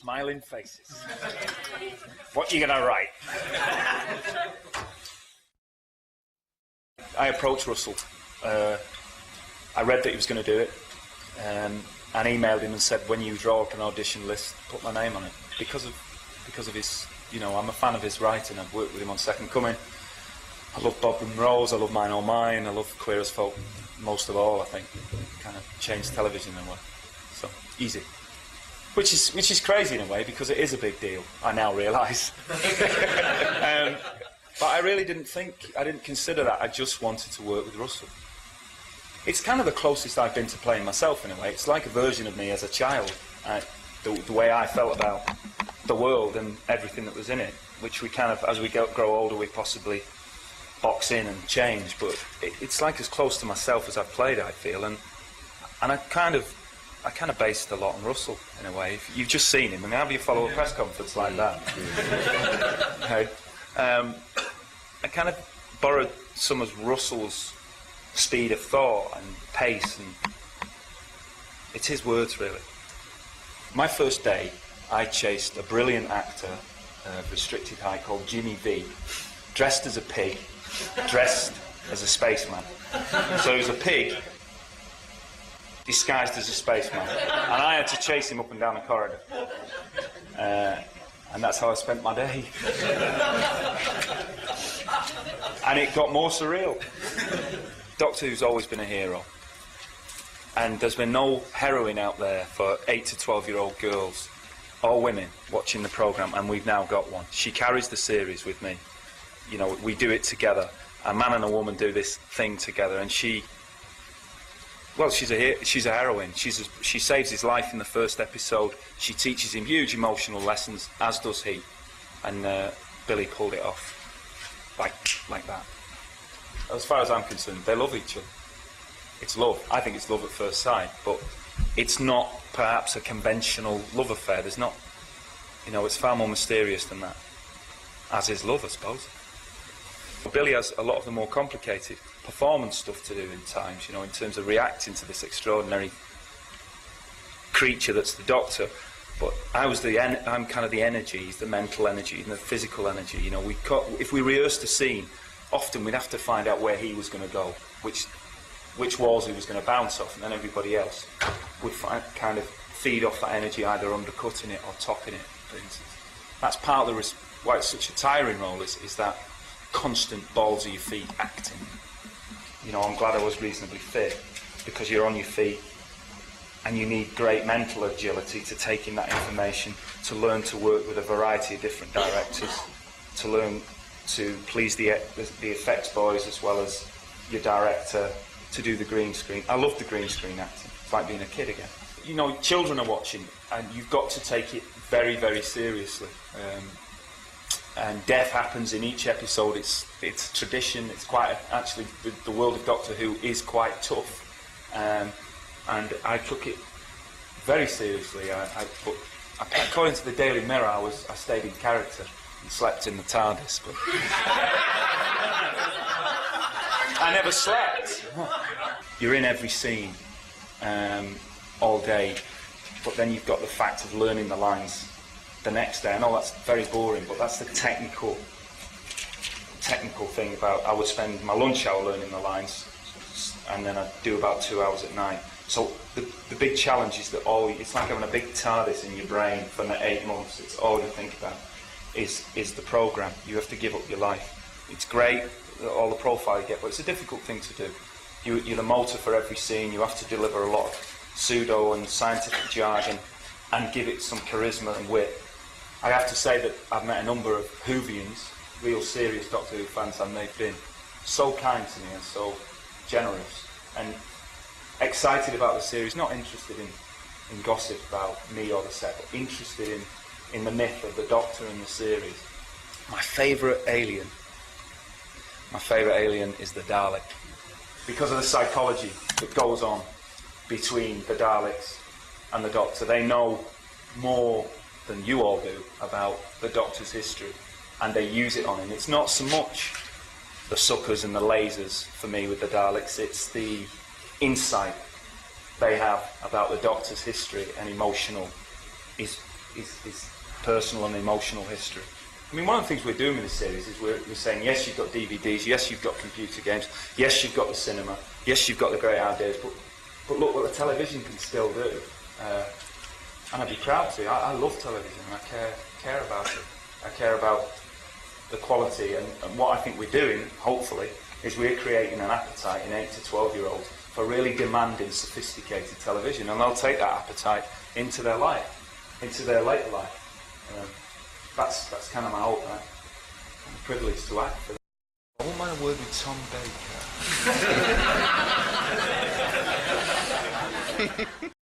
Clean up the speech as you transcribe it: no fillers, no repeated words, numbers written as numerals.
Smiling faces. What are you going to write? I approached Russell. I read that he was going to do it, and emailed him and said, when you draw up an audition list, put my name on it. Because of his, you know, I'm a fan of his writing. I've worked with him on Second Coming. I love Bob and Rose, I love Mine Oh Mine, I love Queer as Folk most of all, I think. Kind of changed television in a way. So, easy. Which is crazy in a way, because it is a big deal, I now realise. But I really didn't consider that. I just wanted to work with Russell. It's kind of the closest I've been to playing myself in a way. It's like a version of me as a child. The way I felt about the world and everything that was in it, which we kind of, as we grow older, we possibly box in and change. But it's like as close to myself as I've played, I feel. And I kind of based a lot on Russell in a way. You've just seen him. I mean, how do you follow a press conference like that? Okay. I kind of borrowed some of Russell's speed of thought and pace, and it's his words really. My first day, I chased a brilliant actor of restricted height called Jimmy V, dressed as a pig, dressed as a spaceman. So he was a pig disguised as a spaceman, and I had to chase him up and down the corridor. And that's how I spent my day. And it got more surreal. Doctor Who's always been a hero. And there's been no heroine out there for 8 to 12-year-old girls or women watching the programme, and we've now got one. She carries the series with me. You know, we do it together. A man and a woman do this thing together, and she's a heroine. She saves his life in the first episode. She teaches him huge emotional lessons, as does he. And Billy pulled it off like that. As far as I'm concerned, they love each other. It's love. I think it's love at first sight, but it's not perhaps a conventional love affair. There's not, you know, it's far more mysterious than that. As is love, I suppose. Billy has a lot of the more complicated performance stuff to do in times, you know, in terms of reacting to this extraordinary creature that's the Doctor. But I'm kind of the energy, the mental energy and the physical energy. You know, if we rehearsed a scene, often we'd have to find out where he was going to go, which walls he was going to bounce off, and then everybody else would kind of feed off that energy, either undercutting it or topping it, for instance. That's part of why it's such a tiring role, is that constant balls of your feet acting. You know, I'm glad I was reasonably fit, because you're on your feet and you need great mental agility to take in that information, to learn to work with a variety of different directors, to learn to please the effects boys as well as your director, to do the green screen. I love the green screen acting. It's like being a kid again. You know, children are watching, and you've got to take it very, very seriously. And death happens in each episode. It's tradition. It's quite actually the world of Doctor Who is quite tough, and I took it very seriously. But according to the Daily Mirror, I stayed in character and slept in the TARDIS, but I never slept. You're in every scene all day, but then you've got the fact of learning the lines the next day. I know that's very boring, but that's the technical thing about. I would spend my lunch hour learning the lines, and then I'd do about 2 hours at night. So the big challenge is that it's like having a big TARDIS in your brain for 8 months. It's all you think about is the programme. You have to give up your life. It's great, all the profile you get, but it's a difficult thing to do. You're the motor for every scene. You have to deliver a lot of pseudo and scientific jargon and give it some charisma and wit. I have to say that I've met a number of Whovians, real serious Doctor Who fans, and they've been so kind to me and so generous and excited about the series, not interested in gossip about me or the set, but interested in the myth of the Doctor and the series. My favourite alien is the Dalek, because of the psychology that goes on between the Daleks and the Doctor. They know more than you all do about the Doctor's history, and they use it on him. It's not so much the suckers and the lasers for me with the Daleks, it's the insight they have about the Doctor's history and emotional. his personal and emotional history. I mean, one of the things we're doing with this series is we're saying, yes, you've got DVDs, yes, you've got computer games, yes, you've got the cinema, yes, you've got the great ideas, but look what the television can still do. And I'd be proud to. I love television, and I care about it. I care about the quality, and what I think we're doing, hopefully, is we're creating an appetite in 8 to 12-year-olds for really demanding, sophisticated television, and they'll take that appetite into their life, into their later life. That's kind of my hope. I'm privileged to act for them. I wouldn't mind a word with Tom Baker.